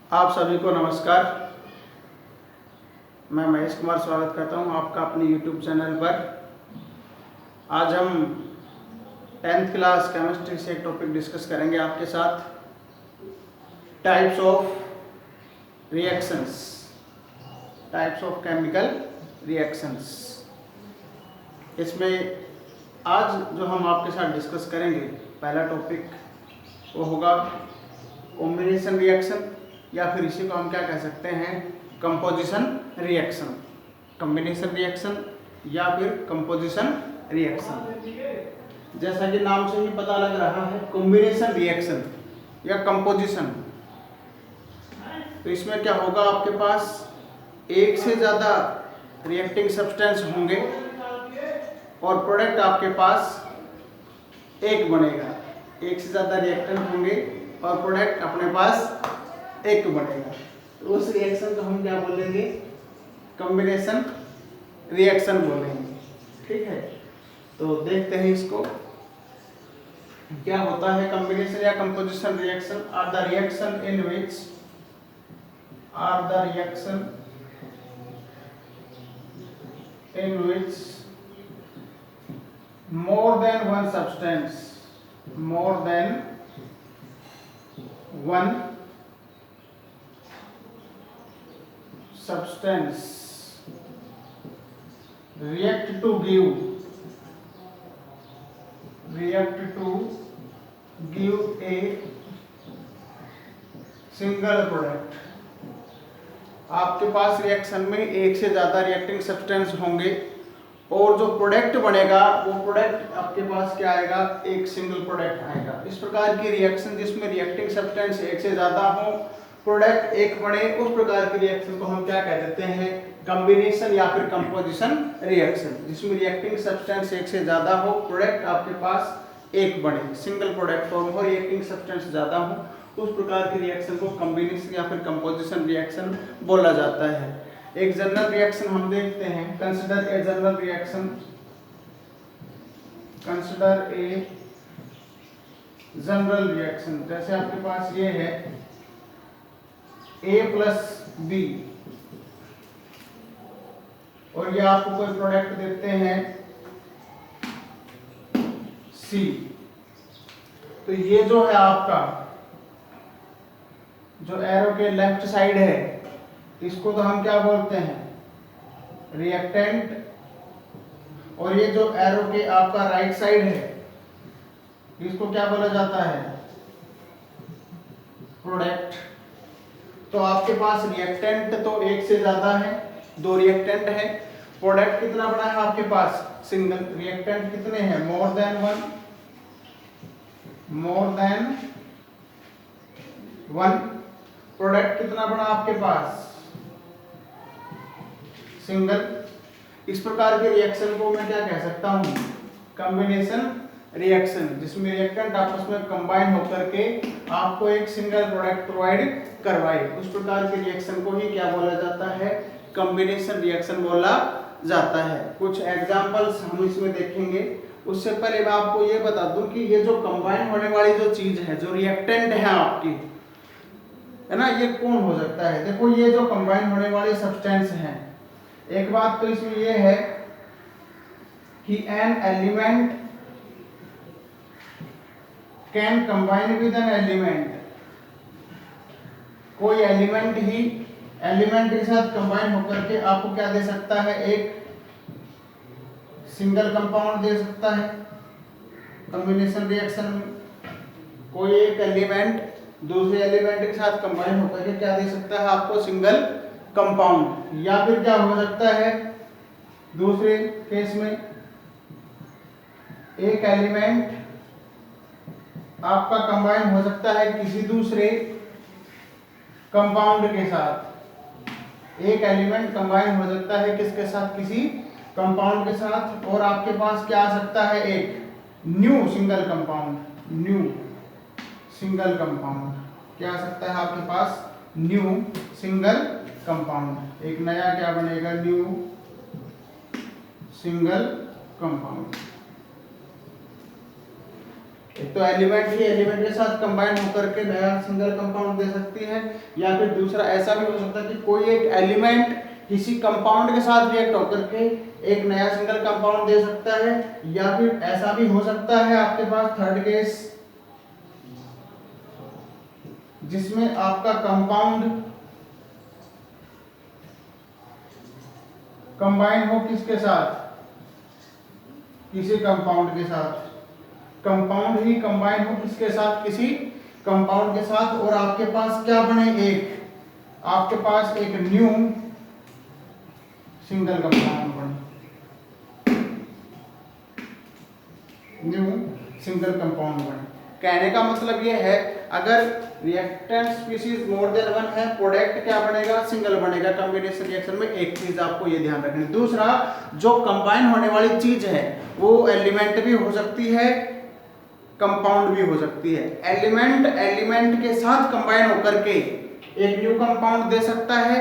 आप सभी को नमस्कार। मैं महेश कुमार स्वागत करता हूं आपका अपने YouTube चैनल पर। आज हम 10th क्लास केमिस्ट्री से एक टॉपिक डिस्कस करेंगे आपके साथ, types of reactions, types of chemical reactions. इसमें आज जो हम आपके साथ डिस्कस करेंगे, पहला टॉपिक वो होगा कॉम्बिनेशन रिएक्शन, या फिर इसी को हम क्या कह सकते हैं, कंपोजिशन रिएक्शन। कॉम्बिनेशन रिएक्शन या फिर कंपोजिशन रिएक्शन, जैसा कि नाम से ही पता लग रहा है, कॉम्बिनेशन रिएक्शन या कंपोजिशन। तो इसमें क्या होगा, आपके पास एक से ज़्यादा रिएक्टिंग सब्सटेंस होंगे और प्रोडक्ट आपके पास एक बनेगा। एक से ज़्यादा रिएक्टेंट होंगे और प्रोडक्ट अपने पास एक बनेगा। तो उस रिएक्शन को हम क्या बोलेंगे, कॉम्बिनेशन रिएक्शन बोलेंगे। ठीक है, तो देखते हैं इसको क्या होता है। कॉम्बिनेशन या composition reaction are the reaction in which more than one substance react to give a single product। आपके पास रिएक्शन में एक से ज़्यादा रिएक्टिंग सब्सटेंस होंगे और जो प्रोडक्ट बनेगा वो प्रोडक्ट आपके पास क्या आएगा, एक सिंगल प्रोडक्ट आएगा। इस प्रकार की रिएक्शन जिसमें रिएक्टिंग सब्सटेंस एक से ज़्यादा हो, प्रोडक्ट एक बने, उस प्रकार की रिएक्शन को हम क्या कह देते हैं, कॉम्बिनेशन या फिर कंपोजिशन रिएक्शन। जिसमें रिएक्टिंग सब्सटेंस एक से ज़्यादा हो, प्रोडक्ट आपके पास एक बने, सिंगल प्रोडक्ट फॉर्म हो, रिएक्टिंग सब्सटेंस ज़्यादा हो, उस प्रकार की रिएक्शन को कॉम्बिनेशन या फिर कंपोजिशन रिएक्शन बोला जाता है। एक जनरल रिएक्शन हम देखते हैं, कंसिडर ए जनरल रिएक्शन, जैसे आपके पास ये है A प्लस बी और ये आपको कोई प्रोडक्ट देते हैं C। तो ये जो है आपका जो एरो के लेफ्ट साइड है, इसको तो हम क्या बोलते हैं, रिएक्टेंट, और ये जो एरो के आपका राइट साइड है, इसको क्या बोला जाता है, प्रोडक्ट। तो आपके पास रिएक्टेंट तो एक से ज्यादा है, दो रिएक्टेंट है, प्रोडक्ट कितना बना है आपके पास, सिंगल। रिएक्टेंट कितने हैं, मोर देन वन। प्रोडक्ट कितना बना आपके पास, सिंगल। इस प्रकार के रिएक्शन को मैं क्या कह सकता हूं, कॉम्बिनेशन रिएक्शन, जिसमें रिएक्टेंट आपस में कंबाइन होकर के आपको एक सिंगल प्रोडक्ट प्रोवाइड करवाए, उस प्रकार के रिएक्शन को ही क्या बोला जाता है, कॉम्बिनेशन रिएक्शन बोला जाता है। कुछ एग्जांपल्स हम इसमें देखेंगे। उससे पहले मैं आपको ये बता दूं कि ये जो कंबाइन होने वाली जो चीज है, जो रिएक्टेंट है आपकी, है ना, ये कौन हो सकता है। देखो, ये जो कंबाइन होने वाली सब्सटेंस है, एक बात तो इसमें ये है कि an element can combine with an element. कोई एलिमेंट ही एलिमेंट के साथ कंबाइन होकर के आपको क्या दे सकता है, एक सिंगल कंपाउंड दे सकता है। कॉम्बिनेशन रिएक्शन में कोई एक एलिमेंट दूसरे एलिमेंट के साथ कंबाइन होकर के क्या दे सकता है आपको, सिंगल कंपाउंड। या फिर क्या हो सकता है, दूसरे केस में एक एलिमेंट आपका कंबाइन हो सकता है किसी दूसरे कंपाउंड के साथ। एक एलिमेंट कंबाइन हो सकता है किसके साथ, किसी कंपाउंड के साथ, और आपके पास क्या आ सकता है, एक न्यू सिंगल कंपाउंड क्या आ सकता है आपके पास, न्यू सिंगल कंपाउंड। एक नया क्या बनेगा, न्यू सिंगल कंपाउंड। एक तो एलिमेंट ही एलिमेंट के साथ कंबाइन होकर के नया सिंगल कंपाउंड दे सकती है, या फिर दूसरा ऐसा भी हो सकता है कि कोई एक एलिमेंट किसी कंपाउंड के साथ रिएक्ट होकर के एक नया सिंगल कंपाउंड दे सकता है, या फिर ऐसा भी हो सकता है आपके पास थर्ड केस जिसमें आपका कंपाउंड कंबाइन हो किसके साथ, किसी कंपाउंड के साथ, कंपाउंड ही कंबाइन हो किसके साथ, किसी कंपाउंड के साथ, और आपके पास क्या बने, एक आपके पास एक न्यू सिंगल कंपाउंड बने, न्यू सिंगल कंपाउंड बने। कहने का मतलब ये है अगर रिएक्टेंट स्पीशीज मोर देन वन है, प्रोडक्ट क्या बनेगा, सिंगल बनेगा कॉम्बिनेशन रिएक्शन में। एक चीज आपको ये ध्यान रखनी। दूसरा, जो कंबाइन होने वाली चीज है वो एलिमेंट भी हो सकती है, कंपाउंड भी हो सकती है। एलिमेंट के साथ कंबाइन होकर के एक न्यू कंपाउंड दे सकता है,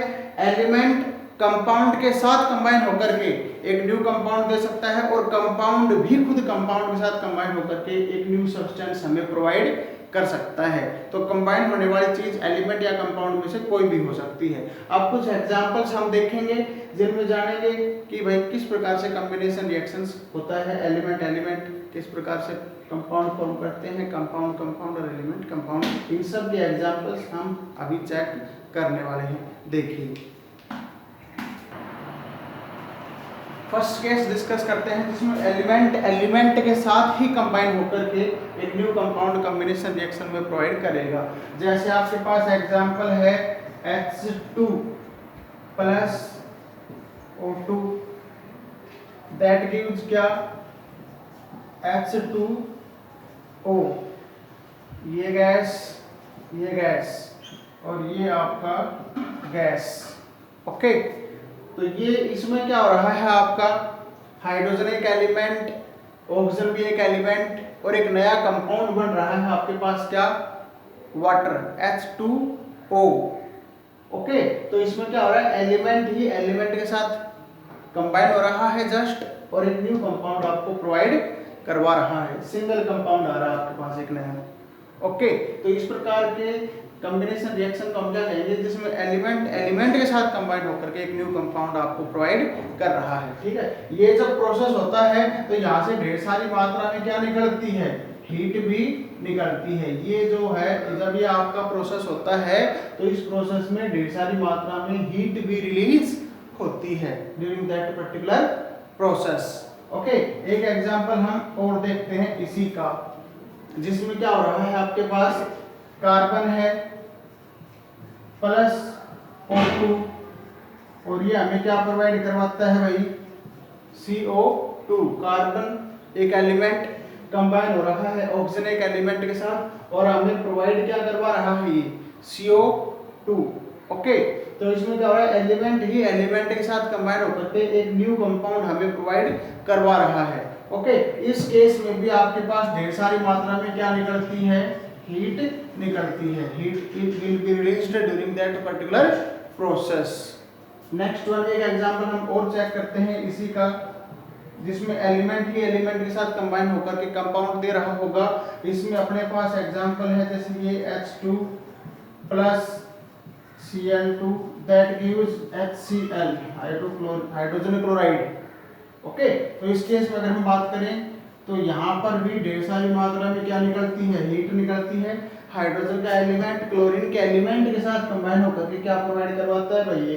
एलिमेंट कंपाउंड के साथ कंबाइन होकर के एक न्यू कंपाउंड दे सकता है, और कंपाउंड भी खुद कंपाउंड के साथ कंबाइन होकर के एक न्यू सब्सटेंस हमें प्रोवाइड कर सकता है। तो कंबाइन होने वाली चीज एलिमेंट या कंपाउंड में से कोई भी हो सकती है। अब कुछ एग्जांपल्स हम देखेंगे जिनमें जानेंगे कि भाई किस प्रकार से कॉम्बिनेशन रिएक्शंस होता है, एलिमेंट किस प्रकार से कंपाउंड फॉर्म करते हैं, कंपाउंड और एलिमेंट कंपाउंड, इन सब के एग्जांपल्स हम अभी चेक करने वाले हैं। देखिए फर्स्ट केस डिस्कस करते हैं जिसमें एलिमेंट के साथ ही कंबाइन होकर के एक न्यू कंपाउंड कॉम्बिनेशन रिएक्शन में प्रोवाइड करेगा। जैसे आपके पास एग्जांपल है H2 plus O2 that gives क्या, H2O, ये गैस और ये आपका गैस। ओके, तो ये इसमें क्या हो रहा है, आपका हाइड्रोजन एक एलिमेंट, ऑक्सीजन भी एक एलिमेंट, और एक नया कंपाउंड बन रहा है आपके पास क्या, वाटर, H2O। ओके, तो इसमें क्या हो रहा है, एलिमेंट ही एलिमेंट के साथ कंबाइन हो रहा है जस्ट, और एक न्यू कंपाउंड आपको प्रोवाइड करवा रहा है, सिंगल कंपाउंड आ रहा है आपके पास एक नया। ओके, तो इस प्रकार के कॉम्बिनेशन रिएक्शन को हम क्या कहेंगे, जिसमें एलिमेंट के साथ कंबाइन होकर के एक न्यू कंपाउंड आपको प्रोवाइड कर रहा है। ठीक है, ये जब प्रोसेस होता है तो यहाँ से ढेर सारी मात्रा में क्या निकलती है, हीट भी निकलती है। ये जो है जब ये आपका प्रोसेस होता है तो इस प्रोसेस में ढेर सारी मात्रा में हीट भी रिलीज होती है during that particular process. Okay, एक एग्जांपल हम और देखते हैं इसी का, जिसमें क्या हो रहा है, आपके पास कार्बन है प्लस O2, और ये हमें क्या प्रोवाइड करवाता है भाई, CO2। कार्बन एक एलिमेंट कंबाइन हो रहा है ऑक्सीजन एक एलिमेंट के साथ, और हमें प्रोवाइड क्या करवा रहा है, ये CO2। ओके, तो इसमें क्या हो रहा है, एलिमेंट ही एलिमेंट के साथ कंबाइन होकर के एक न्यू कंपाउंड हमें प्रोवाइड करवा रहा है। ओके, इस केस में भी आपके पास ढेर सारी मात्रा में क्या निकलती है, हीट निकलती है। Heat will be released during that particular process. Next one, एक एग्जांपल हम और चेक करते हैं इसी का, जिसमें एलिमेंट ही एलिमेंट के साथ कंबाइन होकर के कंपाउंड दे रहा होगा। इसमें अपने पास एग्जांपल है, जैसे ये H2 plus Cl2 that gives HCl, hydrogen chloride. Okay, तो इस केस में अगर हम बात करें तो यहाँ पर भी ढेर सारी मात्रा में क्या निकलती है, हीट निकलती है। हाइड्रोजन का एलिमेंट क्लोरीन के एलिमेंट के साथ कंबाइन होकर के क्या प्रोवाइड करवाता है भाई, ये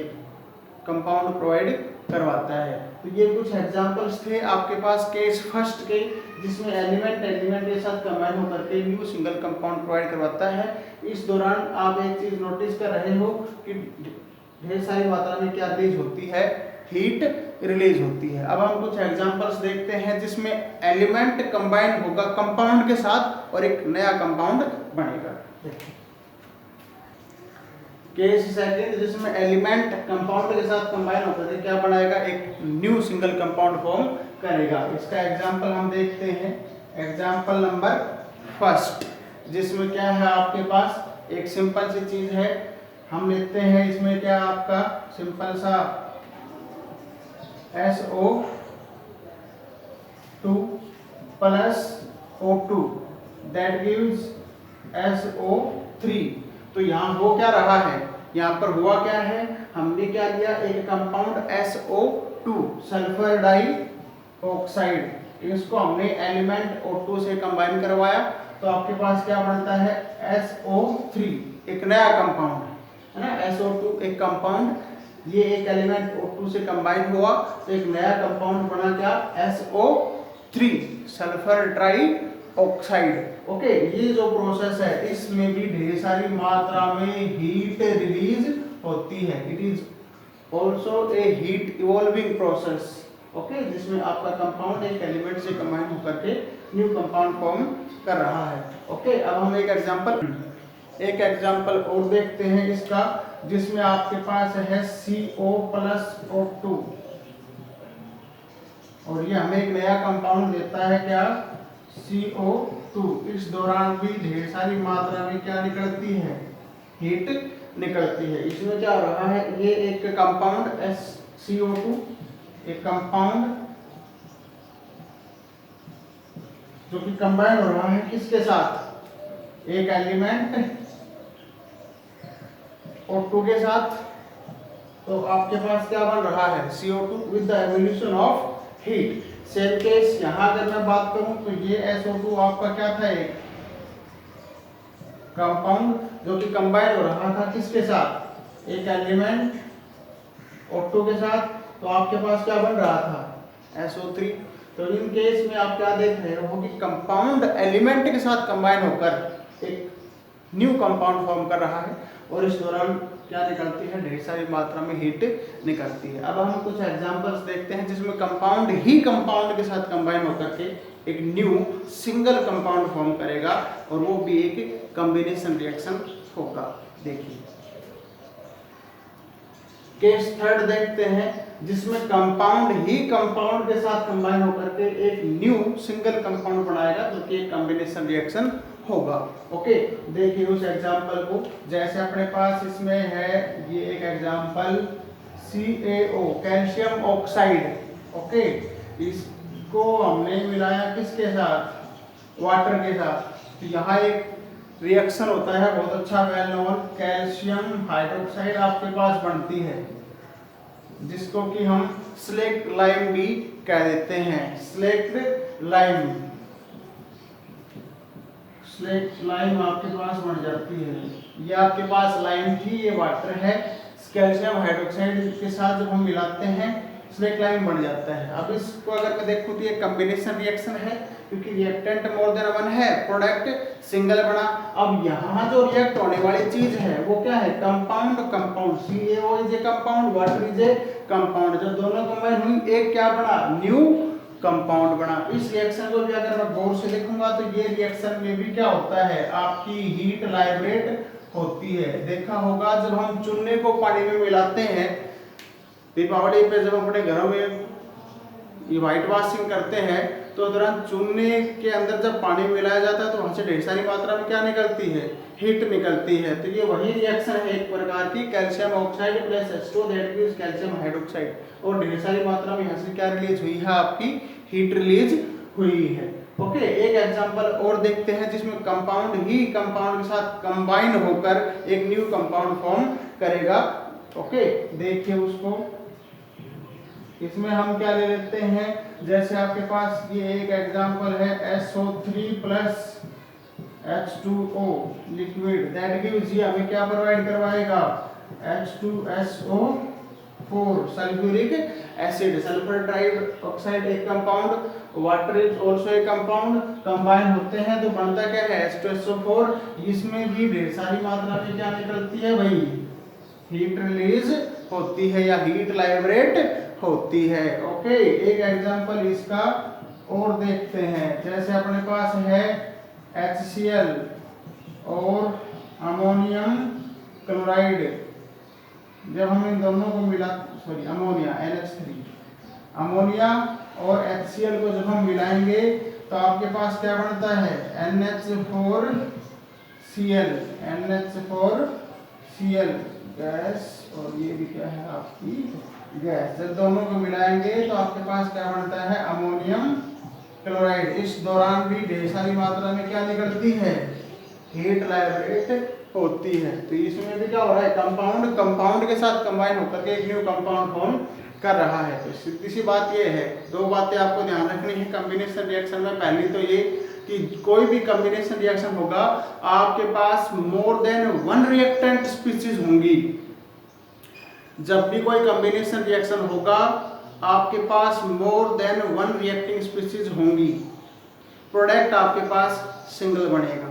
कंपाउंड प्रोवाइड करवाता है। तो ये कुछ एग्जांपल्स थे आपके पास केस फर्स्ट के, जिसमें एलिमेंट के साथ कंबाइन होकर के न्यू सिंगल कंपाउंड प्रोवाइड करवाता है। इस दौरान आप एक चीज नोटिस कर रहे हो कि ढेर सारी मात्रा में क्या रिलीज होती है, हीट रिलीज होती है। अब हम कुछ एग्जांपल्स देखते हैं जिसमें एलिमेंट कंबाइन होगा कंपाउंड के साथ और एक नया कंपाउंड बनेगा। केस सेकंड, जिसमें एलिमेंट कंपाउंड के साथ कंबाइन होकर क्या बनाएगा, एक न्यू सिंगल कंपाउंड फॉर्म करेगा। इसका एग्जांपल हम देखते हैं, एग्जांपल नंबर फर्स्ट, जिसमें क्या है आपके पास एक सिंपल सी चीज है, हम लेते हैं इसमें क्या आपका सिंपल सा SO2 plus O2 that gives SO3। तो यहाँ हो क्या रहा है, यहाँ पर हुआ क्या है, हमने क्या लिया, एक compound SO2 sulphur die oxide, इसको हमने एलिमेंट O2 से कंबाइन करवाया, तो आपके पास क्या बनता है SO3, एक नया कंपाउंड है ना। SO2 एक कंपाउंड, ये एक एलिमेंट O2 से कंबाइन हुआ तो एक नया कंपाउंड बना क्या, SO3 sulphur try oxide. Okay, ये जो प्रोसेस है इसमें भी ढेर सारी मात्रा में हीट रिलीज होती है। It is also a heat evolving process. Okay, जिसमें आपका कंपाउंड एक एलिमेंट से कंबाइन होकर के न्यू कंपाउंड फॉर्म कर रहा है। ओके, अब हम एक एग्जांपल और देखते हैं इसका, जिसमें आपके पास है CO+O2 और ये हमें एक नया कंपाउंड देता है क्या, CO2। इस दौरान भी ढेर सारी मात्रा में क्या निकलती है, हीट निकलती है। इसमें क्या हो रहा है, ये एक कंपाउंड CO2, एक कंपाउंड जो कि कंबाइन हो रहा है किसके साथ, एक एलिमेंट O2 के साथ। तो आपके पास क्या बन रहा है, CO2 with the evolution of heat. Same case यहाँ अगर मैं बात करूं तो ये SO2 आपका क्या था, एक कंपाउंड जो कि कंबाइन हो रहा था किसके साथ, एक एलिमेंट O2 के साथ। तो आपके पास क्या बन रहा था, SO3। तो इन केस में आप क्या देख रहे हो कि कंपाउंड एलिमेंट के साथ कंबाइन होकर एक न्यू कंपाउंड फॉर्म कर रहा है और इस दौरान क्या निकलती है, ढेर सारी मात्रा में हीट निकलती है। अब हम कुछ एग्जांपल्स देखते हैं जिसमें कंपाउंड ही कंपाउंड के साथ कंबाइन होकर के एक न्यू सिंगल कंपाउंड फॉर्म करेगा और वो भी एक कॉम्बिनेशन रिएक्शन होगा। देखिए केस थर्ड देखते हैं, जिसमें कंपाउंड ही कंपाउंड के साथ कंबाइन होकर के एक न्यू सिंगल कंपाउंड बनाएगा जो कि एक कॉम्बिनेशन रिएक्शन होगा। ओके, देखिए उस एग्जांपल को, जैसे अपने पास इसमें है ये एक example CaO calcium oxide. Okay, इसको हमने मिलाया किसके साथ, वाटर के साथ। तो यहाँ एक रिएक्शन होता है बहुत अच्छा वेल नोन, कैल्शियम हाइड्रोक्साइड आपके पास बनती है, जिसको कि हम स्लेक्ट लाइम भी कह देते हैं। स्लेक्ट लाइम आपके पास बन जाती है। ये आपके पास लाइम थी, ये वाटर है, कैल्शियम हाइड्रोक्साइड के साथ जब हम मिलाते हैं स्लेक्ट लाइम बन जाता है। अब इसको अगर मैं देखूं तो ये कॉम्बिनेशन रिएक्शन है क्योंकि रिएक्टेंट मोर देन वन है, प्रोडक्ट सिंगल बना। अब यहाँ जो रिएक्ट होने वाली चीज है वो क्या है, compound. CaO is a compound, water is a compound. जब दोनों कंबाइन हुई एक क्या बना, न्यू कंपाउंड बना। इस रिएक्शन को भी अगर मैं गौर से देखूंगा तो ये रिएक्शन में भी क्या होता है, आपकी हीट लाइब्रेट होती है। देखा होगा जब हम चूने को पानी में मिलाते हैं दीपावली पे, जब अपने घरों में ये व्हाइट वॉशिंग करते हैं तो दौरान चूने के अंदर जब पानी मिलाया जाता है तो वहां से ढेर सारी मात्रा में क्या निकलती है, हीट निकलती है। तो ये वही रिएक्शन है एक प्रकार की, calcium oxide plus H2 that gives calcium hydroxide, और ढेर सारी मात्रा में यहाँ से क्या रिलीज हुई है, आपकी हीट रिलीज हुई है। ओके, एक एग्जांपल और देखते हैं जिसमें कंपाउंड ही कंपाउंड के साथ कंबाइन होकर एक न्यू कंपाउंड फॉर्म करेगा। ओके, देखिए उसको, इसमें हम क्या ले लेते हैं, जैसे आपके पास ये एक एग्जांपल है SO3 plus H2O liquid that gives, ये हमें क्या प्रोवाइड करवाएगा, H2SO4 sulphuric acid. Sulphur trioxide एक compound, water is also a compound, combine होते हैं तो बनता क्या है, H2SO4। इसमें भी ढेर सारी मात्रा में क्या निकलती है भाई, हीट रिलीज होती है या हीट लाइब्रेट होती है। ओके, एक एग्जांपल इसका और देखते हैं, जैसे अपने पास है HCl और अमोनियम क्लोराइड। जब हम इन दोनों को अमोनिया NH3, अमोनिया और HCl को जब हम मिलाएंगे तो आपके पास क्या बनता है, NH4Cl गैस, और ये भी क्या है आपकी गैस। जब दोनों को मिलाएंगे तो आपके पास क्या बनता है, अमोनियम क्लोराइड, इस दौरान भी ढेर सारी मात्रा में क्या निकलती है, हीट लाइबरेट होती है। तो इसमें भी क्या हो रहा है, कंपाउंड कंपाउंड के साथ कंबाइन होकर के एक न्यू कंपाउंड फॉर्म कर रहा है। तो सीधी सी बात ये है, दो बातें आपको ध्यान रखनी है कॉम्बिनेशन रिएक्शन में। पहली तो ये कि कोई भी कॉम्बिनेशन रिएक्शन होगा आपके पास more than one reactant species होंगी। जब भी कोई कॉम्बिनेशन रिएक्शन होगा आपके पास more than one reacting species होंगी, प्रोडक्ट आपके पास सिंगल बनेगा।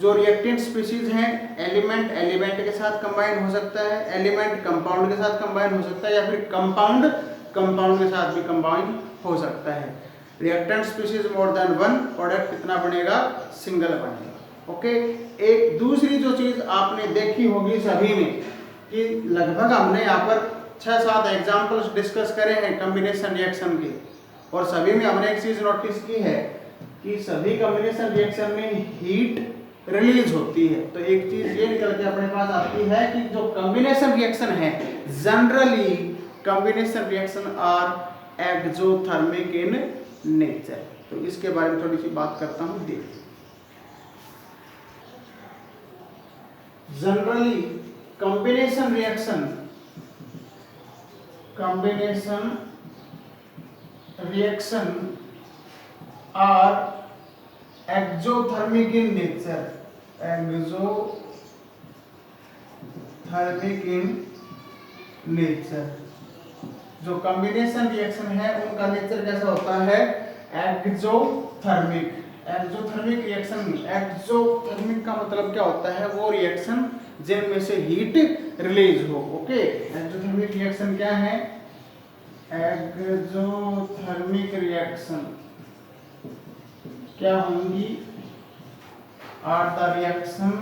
जो रिएक्टेंट स्पीशीज हैं, एलिमेंट एलिमेंट के साथ कंबाइन हो सकता है, एलिमेंट कंपाउंड के साथ कंबाइन हो सकता है, या फिर कंपाउंड कंपाउंड के साथ भी कंबाइन हो सकता है। रिएक्टेंट स्पीशीज मोर देन वन, प्रोडक्ट कितना बनेगा, सिंगल बनेगा। ओके, एक दूसरी जो चीज आपने देखी होगी सभी ने कि लगभग हमने यहाँ पर 6-7 एग्जांपल्स डिस्कस करे हैं कॉम्बिनेशन रिएक्शन के, और सभी में हमने एक चीज नोटिस की है कि सभी कॉम्बिनेशन रिएक्शन में हीट रिलीज होती है। तो एक चीज ये निकल के अपने पास आती है कि जो कॉम्बिनेशन रिएक्शन है, generally combination reaction are exothermic in nature. तो इसके बारे में थोड़ी सी बात करता हूं, देखिए। Generally combination reaction are exothermic in nature, exothermic in nature. जो कॉम्बिनेशन रिएक्शन है उनका नेचर कैसा होता है, एक्सोथर्मिक। एक्सोथर्मिक रिएक्शन, एक्सोथर्मिक का मतलब क्या होता है, वो रिएक्शन जिनमें से हीट रिलीज हो। ओके, एक्सोथर्मिक रिएक्शन क्या है, एक्सोथर्मिक रिएक्शन क्या होंगी, are the reaction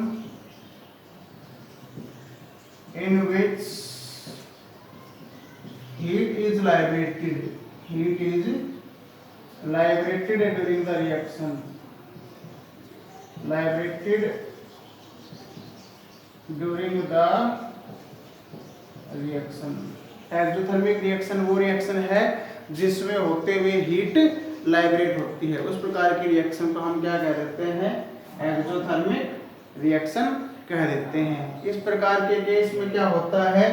in which heat is liberated during the reaction, liberated during the reaction। Exothermic reaction वो रिएक्शन है जिसमें होते हुए हीट लाइब्रेट होती है, उस प्रकार की रिएक्शन को हम क्या कह देते हैं, एक्सोथर्मिक रिएक्शन कह देते हैं। इस प्रकार के केस में क्या होता है,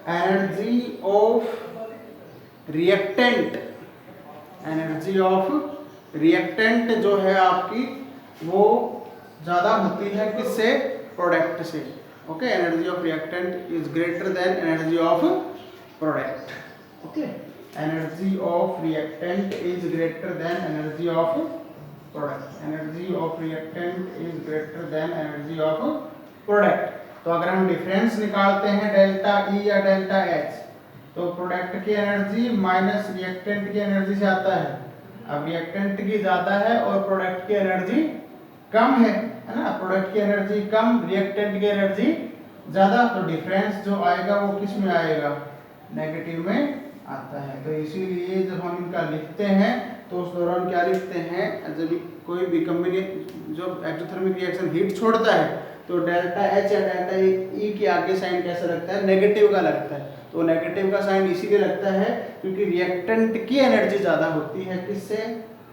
एनर्जी ऑफ रिएक्टेंट जो है आपकी वो ज्यादा होती है किससे, प्रोडक्ट से। Okay, energy of reactant is greater than energy of product. Okay, energy of reactant is greater than energy of product, energy of reactant is greater than energy of product. तो अगर हम डिफरेंस निकालते हैं delta E या delta H, तो product की energy minus reactant की energy से आता है। अब रिएक्टेंट की ज्यादा है और प्रोडक्ट की एनर्जी कम है ना, प्रोडक्ट की एनर्जी कम, रिएक्टेंट की एनर्जी ज्यादा, तो डिफरेंस जो आएगा वो किस में आएगा, नेगेटिव में आता है। तो इसीलिए जब हम इनका लिखते हैं तो उस दौरान क्या लिखते हैं, जब कोई भी कॉम्बिनेशन जो एक्सोथर्मिक रिएक्शन हीट छोड़ता है तो डेल्टा एच या डेल्टा ई के आगे साइन कैसा लगता है, नेगेटिव का लगता है। तो नेगेटिव का साइन इसीलिए लगता है क्योंकि रिएक्टेंट की एनर्जी ज्यादा होती है किससे,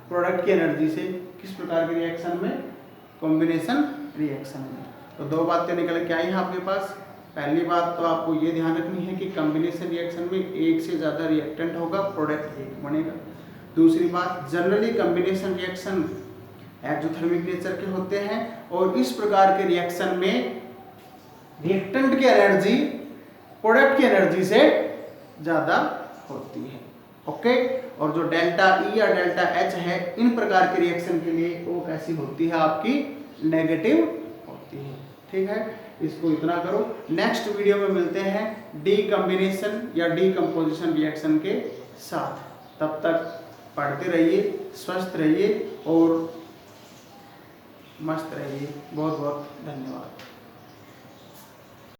प्रोडक्ट की एनर्जी से। किस प्रकार के रिएक्शन में, कॉम्बिनेशन रिएक्शन में। तो दो बातें निकल के आई हैं आपके पास। पहली बात तो आपको ये ध्यान रखनी है कि कॉम्बिनेशन रिएक्शन में एक से ज्यादा रिएक्टेंट होगा, प्रोडक्ट एक बनेगा। दूसरी बात, generally combination reaction exothermic nature के होते हैं और इस प्रकार के रिएक्शन में रिएक्टेंट की एनर्जी प्रोडक्ट की एनर्जी से ज्यादा होती है। ओके, और जो डेल्टा ई या डेल्टा एच है इन प्रकार के रिएक्शन के लिए वो कैसी होती है, आपकी नेगेटिव होती है। ठीक है, इसको इतना करो। नेक्स्ट वीडियो में मिलते हैं डीकॉम्बिनेशन या डीकम्पोजिशन रिएक्शन के साथ। तब तक पढ़ते रहिए, स्वस्थ रहिए और मस्त रहिए। बहुत बहुत धन्यवाद।